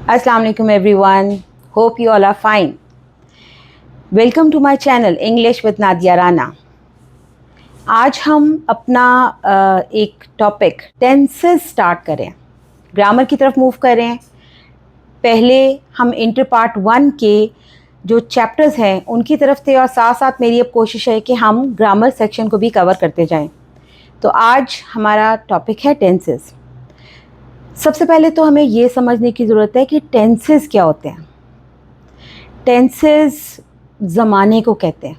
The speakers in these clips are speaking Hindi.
Assalamu alaikum everyone. Hope you all are fine. Welcome to my channel English with Nadia Rana. आज हम अपना एक टॉपिक टेंसेस स्टार्ट करें, ग्रामर की तरफ मूव करें। पहले हम इंटर पार्ट 1 के जो चैप्टर्स हैं उनकी तरफ थे और साथ साथ मेरी अब कोशिश है कि हम ग्रामर सेक्शन को भी कवर करते जाएं। तो आज हमारा टॉपिक है टेंसेस। सबसे पहले तो हमें ये समझने की ज़रूरत है कि टेंसेस क्या होते हैं। टेंसेस ज़माने को कहते हैं।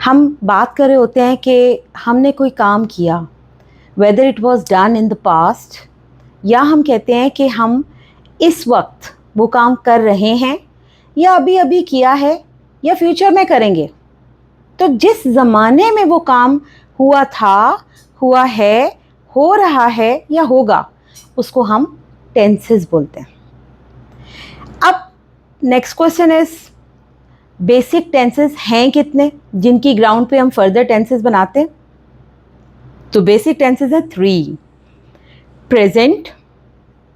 हम बात कर रहे होते हैं कि हमने कोई काम किया, whether it was done in the past, या हम कहते हैं कि हम इस वक्त वो काम कर रहे हैं या अभी अभी किया है या फ्यूचर में करेंगे। तो जिस ज़माने में वो काम हुआ था, हुआ है, हो रहा है या होगा, उसको हम टेंसेस बोलते हैं। अब next question is, basic tenses हैं कितने जिनकी ग्राउंड पे हम फर्दर टेंसेस बनाते हैं? तो बेसिक टेंसेस है 3, प्रेजेंट,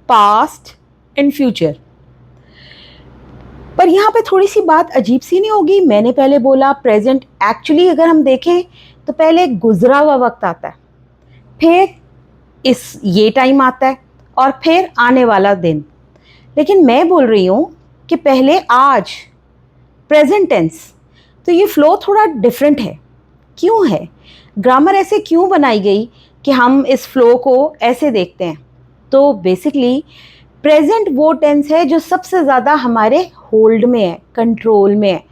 पास्ट एंड फ्यूचर। पर यहाँ पे थोड़ी सी बात अजीब सी नहीं होगी? मैंने पहले बोला प्रेजेंट, एक्चुअली अगर हम देखें तो पहले गुजरा हुआ वक्त आता है, फिर ये टाइम आता है और फिर आने वाला दिन। लेकिन मैं बोल रही हूँ कि पहले आज, प्रेजेंट टेंस। तो ये फ्लो थोड़ा डिफरेंट है। क्यों है? ग्रामर ऐसे क्यों बनाई गई कि हम इस फ्लो को ऐसे देखते हैं? तो बेसिकली प्रेजेंट वो टेंस है जो सबसे ज़्यादा हमारे होल्ड में है, कंट्रोल में है।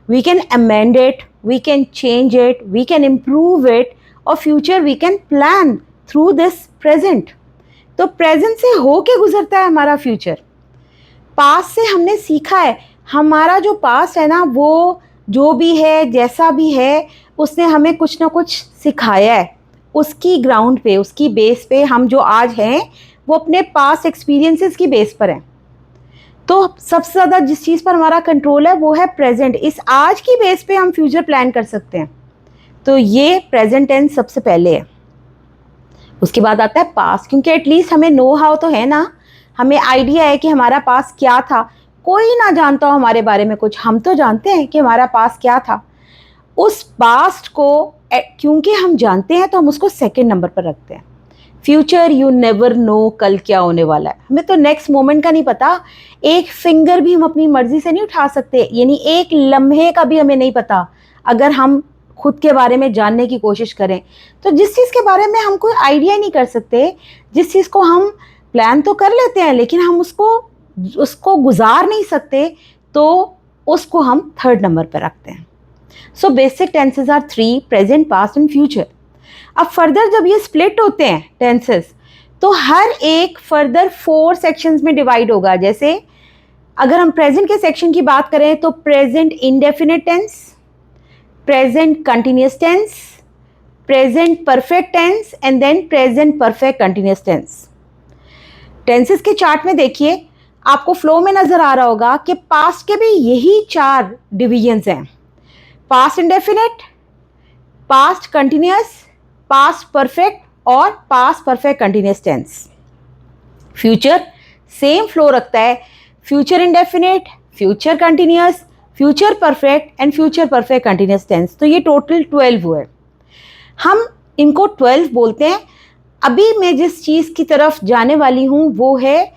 We can amend it, we can change it, we can improve it, और future we can plan through this present. तो प्रेजेंट से हो के गुजरता है हमारा फ्यूचर। पास्ट से हमने सीखा है, हमारा जो पास्ट है ना, वो जो भी है, जैसा भी है, उसने हमें कुछ ना कुछ सिखाया है। उसकी ग्राउंड पे, उसकी बेस पे हम जो आज हैं वो अपने पास्ट एक्सपीरियंसेस की बेस पर हैं। तो सबसे ज़्यादा जिस चीज़ पर हमारा कंट्रोल है वो है प्रेजेंट। इस आज की बेस पे हम फ्यूचर प्लान कर सकते हैं। तो ये प्रेजेंट टेंस सबसे पहले है। उसके बाद आता है पास्ट, क्योंकि एटलीस्ट हमें नो हाउ तो है ना, हमें आइडिया है कि हमारा पास्ट क्या था। कोई ना जानता हो हमारे बारे में कुछ, हम तो जानते हैं कि हमारा पास्ट क्या था। उस पास्ट को क्योंकि हम जानते हैं तो हम उसको सेकंड नंबर पर रखते हैं। फ्यूचर यू नेवर नो, कल क्या होने वाला है, हमें तो नेक्स्ट मोमेंट का नहीं पता। एक फिंगर भी हम अपनी मर्जी से नहीं उठा सकते, यानी एक लम्हे का भी हमें नहीं पता। अगर हम खुद के बारे में जानने की कोशिश करें तो जिस चीज़ के बारे में हम कोई आइडिया नहीं कर सकते, जिस चीज़ को हम प्लान तो कर लेते हैं लेकिन हम उसको गुजार नहीं सकते, तो उसको हम थर्ड नंबर पर रखते हैं। So basic tenses are 3, present, past and future. अब फर्दर जब ये स्प्लिट होते हैं टेंसेस, तो हर एक फर्दर 4 सेक्शंस में डिवाइड होगा। जैसे अगर हम प्रेजेंट के सेक्शन की बात करें तो present indefinite tense, present continuous tense, present perfect tense and then present perfect continuous tense. Tenses के चार्ट में देखिए, आपको फ्लो में नजर आ रहा होगा कि पास्ट के भी यही 4 डिविजन्स हैं: past indefinite, past continuous, past perfect और past perfect continuous tense. Future same flow रखता है, future indefinite, future continuous, future perfect and future perfect continuous tense. तो ये टोटल 12 हुए। हम इनको 12 बोलते हैं। अभी मैं जिस चीज़ की तरफ जाने वाली हूँ वो है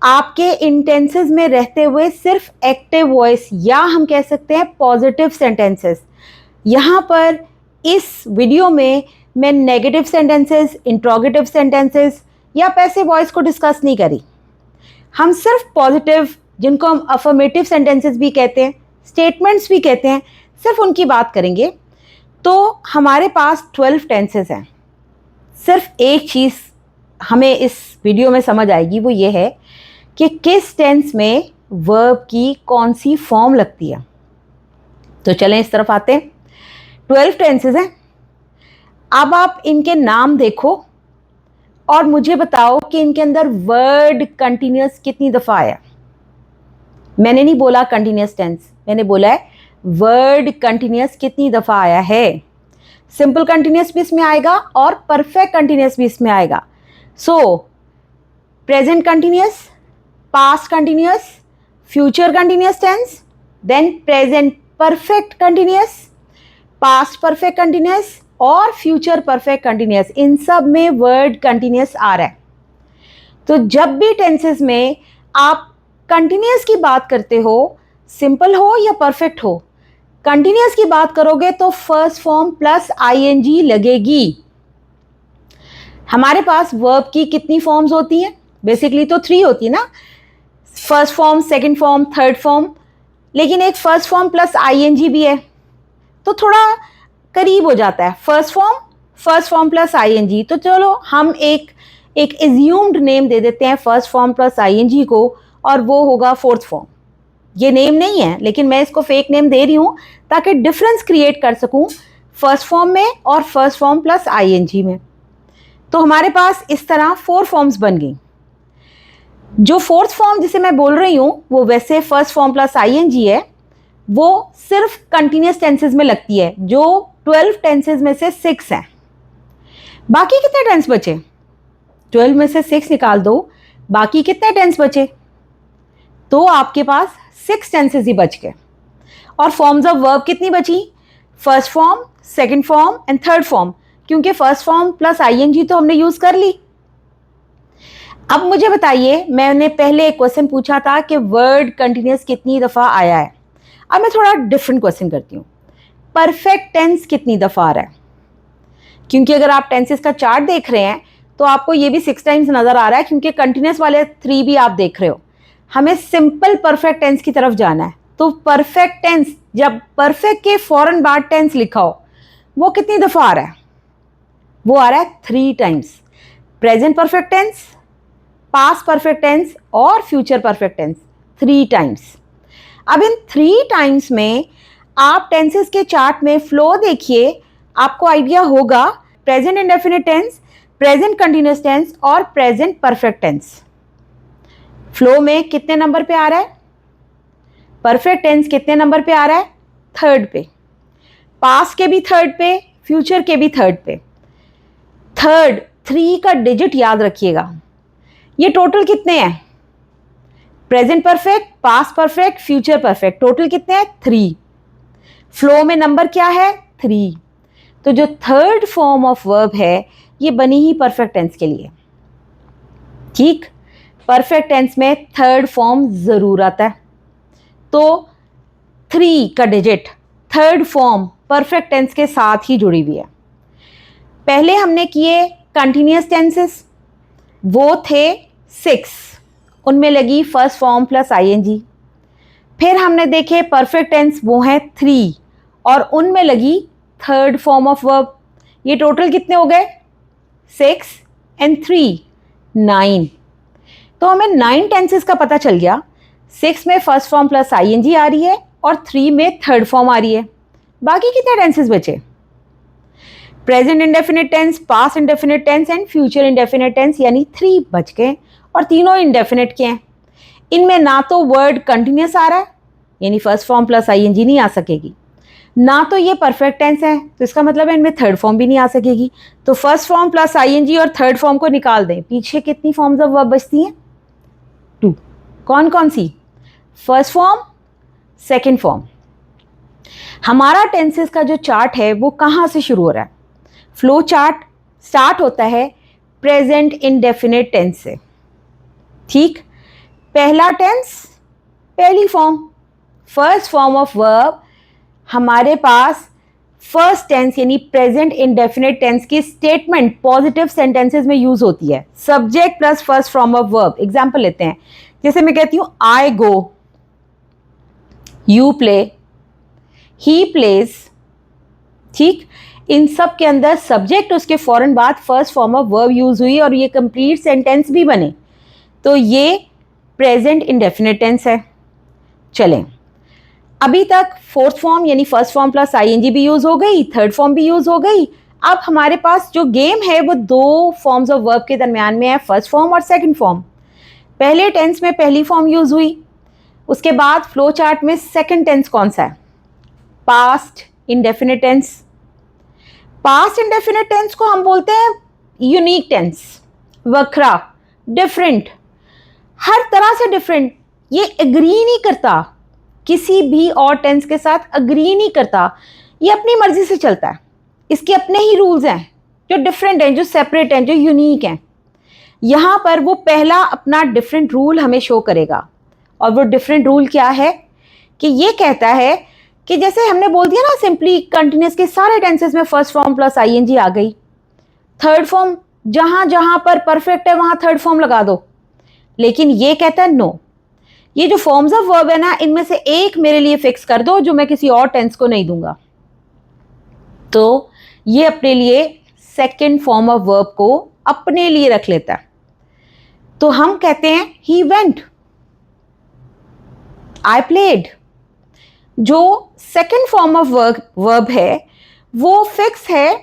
आपके इन टेंसेस में रहते हुए सिर्फ एक्टिव वॉइस, या हम कह सकते हैं पॉजिटिव सेंटेंसेस। यहाँ पर इस वीडियो में मैं नेगेटिव सेंटेंसेस, इंट्रोगेटिव सेंटेंसेस या पैसिव वॉइस को डिस्कस नहीं करी। हम सिर्फ पॉजिटिव, जिनको हम अफर्मेटिव सेंटेंसेस भी कहते हैं, स्टेटमेंट्स भी कहते हैं, सिर्फ उनकी बात करेंगे। तो हमारे पास 12 टेंसेस हैं। सिर्फ एक चीज़ हमें इस वीडियो में समझ आएगी, वो ये है कि किस टेंस में वर्ब की कौन सी फॉर्म लगती है। तो चलें इस तरफ आते हैं। 12 टेंसेस हैं। अब आप इनके नाम देखो और मुझे बताओ कि इनके अंदर वर्ड कंटिन्यूस कितनी दफ़ा आया। मैंने नहीं बोला कंटिन्यूस टेंस, मैंने बोला है वर्ड कंटिन्यूस कितनी दफ़ा आया है। सिंपल कंटिन्यूस भी इसमें आएगा और परफेक्ट कंटिन्यूस भी इसमें आएगा। सो present continuous, past continuous, future continuous tense, then present perfect continuous, past perfect continuous और future perfect continuous, इन सब में वर्ड continuous आ रहा है। तो जब भी टेंसेस में आप कंटिन्यूस की बात करते हो, सिंपल हो या परफेक्ट हो, कंटिन्यूस की बात करोगे तो फर्स्ट फॉर्म प्लस आईएनजी लगेगी। हमारे पास वर्ब की कितनी फॉर्म्स होती हैं? बेसिकली तो 3 होती है ना, first form, second form, third form, लेकिन एक फर्स्ट फॉर्म प्लस आईएनजी भी है, तो थोड़ा करीब हो जाता है फर्स्ट फॉर्म प्लस आईएनजी। तो चलो हम एक एज्यूम्ड नेम दे देते हैं फर्स्ट फॉर्म प्लस आईएनजी को, और वो होगा फोर्थ फॉर्म। ये नेम नहीं है, लेकिन मैं इसको फेक नेम दे रही हूं ताकि डिफरेंस क्रिएट कर सकूं फर्स्ट फॉर्म में और फर्स्ट फॉर्म प्लस आईएनजी में। तो हमारे पास इस तरह 4 फॉर्म्स बन गई। जो फोर्थ फॉर्म जिसे मैं बोल रही हूं वो वैसे फर्स्ट फॉर्म प्लस आईएनजी है, वो सिर्फ कंटिन्यूस टेंसेस में लगती है, जो 12 टेंसेस में से 6 हैं। बाकी कितने टेंस बचे? 12 में से 6 निकाल दो, बाकी कितने टेंस बचे? तो आपके पास 6 टेंसेस ही बच गए। और फॉर्म्स ऑफ वर्ब कितनी बची? First form, second form and third form, क्योंकि फर्स्ट फॉर्म प्लस आईएनजी तो हमने यूज कर ली। अब मुझे बताइए, मैंने पहले एक क्वेश्चन पूछा था कि वर्ड कंटिन्यूस कितनी दफा आया है। अब मैं थोड़ा डिफरेंट क्वेश्चन करती हूँ, परफेक्ट टेंस कितनी दफा आ रहा है? क्योंकि अगर आप टेंसेस का चार्ट देख रहे हैं तो आपको ये भी 6 टाइम्स नजर आ रहा है, क्योंकि कंटिन्यूस वाले 3 भी आप देख रहे हो। हमें सिंपल परफेक्ट टेंस की तरफ जाना है। तो परफेक्ट टेंस, जब परफेक्ट के फौरन बाद टेंस लिखा हो, वो कितनी दफा आ रहा है? वो आ रहा है 3 times. Present perfect tense, past perfect tense और फ्यूचर परफेक्ट टेंस, 3 टाइम्स। अब इन 3 टाइम्स में आप टेंसेस के चार्ट में फ्लो देखिए, आपको आइडिया होगा present indefinite tense, present continuous tense और प्रेजेंट परफेक्ट टेंस। फ्लो में कितने नंबर पे आ रहा है? परफेक्ट टेंस कितने नंबर पे आ रहा है? 3rd पे। पास्ट के भी 3rd पे, फ्यूचर के भी 3rd पे। 3rd, 3 का डिजिट याद रखिएगा। ये टोटल कितने हैं? Present perfect, past perfect, future perfect, total कितने हैं? 3। फ्लो में नंबर क्या है? 3। तो जो 3rd फॉर्म ऑफ वर्ब है ये बनी ही परफेक्ट टेंस के लिए। ठीक, परफेक्ट टेंस में 3rd फॉर्म जरूर आता है। तो 3 का digit 3rd form perfect tense के साथ ही जुड़ी हुई है। पहले हमने किए कंटिन्यूअस टेंसेस, वो थे 6, उनमें लगी फर्स्ट फॉर्म प्लस आईएनजी। फिर हमने देखे परफेक्ट टेंस, वो हैं 3 और उनमें लगी 3rd फॉर्म ऑफ वर्ब। ये टोटल कितने हो गए? 6 एंड 3, 9। तो हमें 9 टेंसेस का पता चल गया। 6 में फर्स्ट फॉर्म प्लस आईएनजी आ रही है और 3 में 3rd फॉर्म आ रही है। बाकी कितने टेंसेस बचे? Present indefinite tense, past indefinite tense and future indefinite tense, यानी 3 बच गए और तीनों इंडेफिनिट के हैं। इनमें ना तो वर्ड कंटिन्यूअस आ रहा है, यानी फर्स्ट फॉर्म प्लस आईएनजी नहीं आ सकेगी, ना तो ये परफेक्ट टेंस है, तो इसका मतलब है इनमें 3rd फॉर्म भी नहीं आ सकेगी। तो फर्स्ट फॉर्म प्लस आईएनजी और 3rd फॉर्म को निकाल दें, पीछे कितनी फॉर्म्स ऑफ वर्ब बचती हैं? 2। कौन कौन सी? First form, second form. हमारा टेंसेस का जो चार्ट है वो कहाँ से शुरू हो रहा है? फ्लो चार्ट स्टार्ट होता है प्रेजेंट इंडेफिनिट टेंस से। ठीक, पहला टेंस, पहली form, first form of verb हमारे पास फर्स्ट टेंस यानी प्रेजेंट इंडेफिनिट टेंस की स्टेटमेंट पॉजिटिव सेंटेंसेस में यूज होती है, subject plus first form of verb. Example लेते हैं, जैसे मैं कहती हूं आई गो, यू प्ले, ही प्लेज। ठीक, इन सब के अंदर सब्जेक्ट उसके फौरन बाद first form of verb use हुई और ये कंप्लीट सेंटेंस भी बने, तो ये प्रेजेंट इंडेफिनिट टेंस है। चलें, अभी तक फोर्थ फॉर्म यानी फर्स्ट फॉर्म प्लस आईएनजी भी यूज हो गई, 3rd फॉर्म भी यूज हो गई। अब हमारे पास जो गेम है वो 2 फॉर्म्स ऑफ वर्ब के दरमियान में है, फर्स्ट फॉर्म और सेकंड फॉर्म। पहले टेंस में पहली फॉर्म यूज हुई, उसके बाद फ्लो चार्ट में सेकंड टेंस कौन सा है? Past indefinite tense. Past indefinite tense को हम बोलते हैं यूनिक टेंस, वक्रा, डिफरेंट। हर तरह से डिफरेंट, ये एग्री नहीं करता, किसी भी और टेंस के साथ एग्री नहीं करता, ये अपनी मर्जी से चलता है, इसके अपने ही रूल्स हैं जो डिफरेंट हैं, जो सेपरेट हैं, जो यूनिक हैं। यहाँ पर वो पहला अपना डिफरेंट रूल हमें शो करेगा, और वो डिफरेंट रूल क्या है कि ये कहता है कि जैसे हमने बोल दिया ना सिंपली कंटिन्यूस के सारे टेंसेस में फर्स्ट फॉर्म प्लस आईएनजी आ गई, थर्ड फॉर्म जहां जहां पर परफेक्ट है वहां थर्ड फॉर्म लगा दो। लेकिन ये कहता है नो, ये जो फॉर्म्स ऑफ वर्ब है ना, इनमें से एक मेरे लिए फिक्स कर दो जो मैं किसी और टेंस को नहीं दूंगा। तो ये अपने लिए सेकेंड फॉर्म ऑफ वर्ब को अपने लिए रख लेता है। तो हम कहते हैं ही वेंट, आई प्लेड। जो सेकेंड फॉर्म ऑफ वर्ब है वो फिक्स है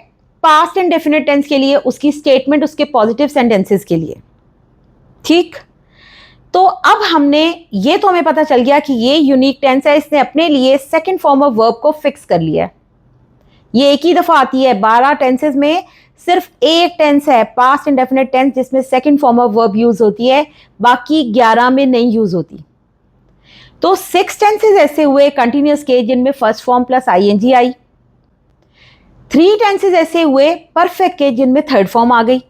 पास्ट एंड डेफिनेट टेंस के लिए, उसकी स्टेटमेंट उसके पॉजिटिव सेंटेंसेस के लिए। ठीक, तो अब हमने ये तो हमें पता चल गया कि ये यूनिक टेंस है, इसने अपने लिए सेकेंड फॉर्म ऑफ वर्ब को फिक्स कर लिया। ये एक ही दफा आती है, 12 टेंसेस में सिर्फ एक टेंस है पास्ट इंडेफिनिट टेंस जिसमें second form of verb use होती है, बाकी 11 में नहीं यूज होती। तो 6 टेंसेस ऐसे हुए कंटिन्यूअस के जिनमें फर्स्ट फॉर्म प्लस आईएनजी आई। 3 टेंसेस ऐसे हुए परफेक्ट के जिनमें थर्ड फॉर्म आ गई।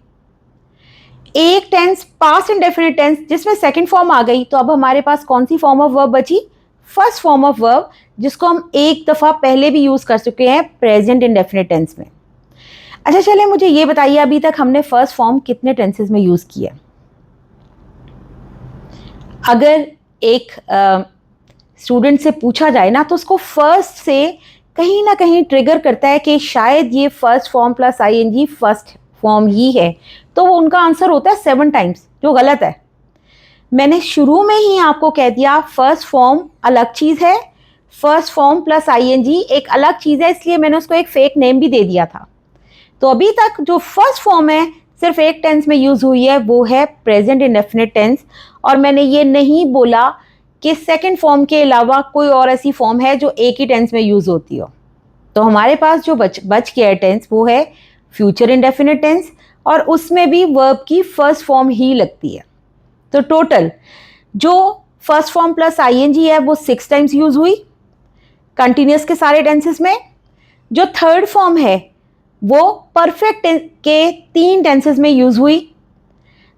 एक टेंस पास्ट इंडेफिनिट टेंस जिसमें सेकंड फॉर्म आ गई। तो अब हमारे पास कौन सी फॉर्म ऑफ वर्ब बची? फर्स्ट फॉर्म ऑफ वर्ब, जिसको हम एक दफा पहले भी यूज कर चुके हैं प्रेजेंट इंडेफिनिट टेंस में। अच्छा चलिए मुझे ये बताइए, अभी तक हमने फर्स्ट फॉर्म कितने टेंसेस में यूज किया? अगर एक स्टूडेंट से पूछा जाए ना तो उसको फर्स्ट से कहीं ना कहीं ट्रिगर करता है कि शायद ये first form plus ING first form ही है, तो वो उनका आंसर होता है 7 टाइम्स, जो गलत है। मैंने शुरू में ही आपको कह दिया फर्स्ट फॉर्म अलग चीज़ है, फर्स्ट फॉर्म प्लस आईएनजी एक अलग चीज़ है, इसलिए मैंने उसको एक फेक नेम भी दे दिया था। तो अभी तक जो फर्स्ट फॉर्म है सिर्फ एक टेंस में यूज हुई है, वो है प्रेजेंट इंडेफिनिट टेंस। और मैंने ये नहीं बोला कि सेकंड फॉर्म के अलावा कोई और ऐसी फॉर्म है जो एक ही टेंस में यूज होती हो। तो हमारे पास जो बच गया टेंस वो है फ्यूचर इंडेफिनिट टेंस, और उसमें भी वर्ब की फर्स्ट फॉर्म ही लगती है। तो टोटल जो फर्स्ट फॉर्म प्लस आईएनजी है वो 6 टाइम्स यूज हुई कंटिन्यूअस के सारे टेंसेस में। जो थर्ड फॉर्म है वो परफेक्ट के 3 टेंसेस में यूज हुई।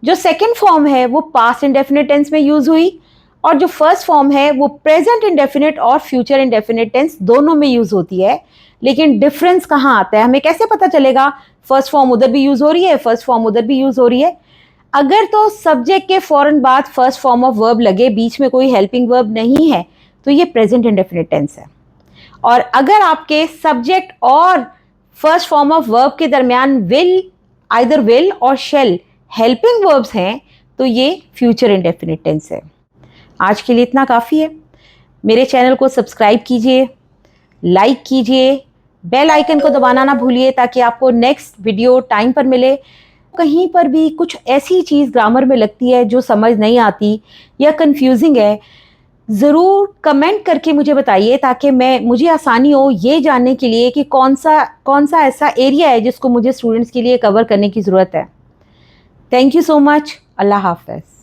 जो सेकंड फॉर्म है वो पास्ट इंडेफिनिट टेंस में यूज हुई, और जो फर्स्ट फॉर्म है वो प्रेजेंट इंडेफिनिट और फ्यूचर इंडेफिनिट टेंस दोनों में यूज होती है। लेकिन डिफरेंस कहाँ आता है, हमें कैसे पता चलेगा फर्स्ट फॉर्म उधर भी यूज हो रही है, फर्स्ट फॉर्म उधर भी यूज हो रही है? अगर तो सब्जेक्ट के फौरन बाद फर्स्ट फॉर्म ऑफ वर्ब लगे, बीच में कोई हेल्पिंग वर्ब नहीं है, तो ये प्रेजेंट इंडेफिनिट टेंस है। और अगर आपके सब्जेक्ट और फर्स्ट फॉर्म ऑफ वर्ब के दरमियान विल, आइदर विल और शेल हेल्पिंग वर्ब्स हैं, तो ये फ्यूचर इंडेफिनिट टेंस है। आज के लिए इतना काफ़ी है। मेरे चैनल को सब्सक्राइब कीजिए, लाइक कीजिए, बेल आइकन को दबाना ना भूलिए ताकि आपको नेक्स्ट वीडियो टाइम पर मिले। कहीं पर भी कुछ ऐसी चीज़ ग्रामर में लगती है जो समझ नहीं आती या कंफ्यूजिंग है, ज़रूर कमेंट करके मुझे बताइए ताकि मुझे आसानी हो ये जानने के लिए कि कौन सा ऐसा एरिया है जिसको मुझे स्टूडेंट्स के लिए कवर करने की ज़रूरत है। Thank you so much. अल्लाह हाफ़िज़।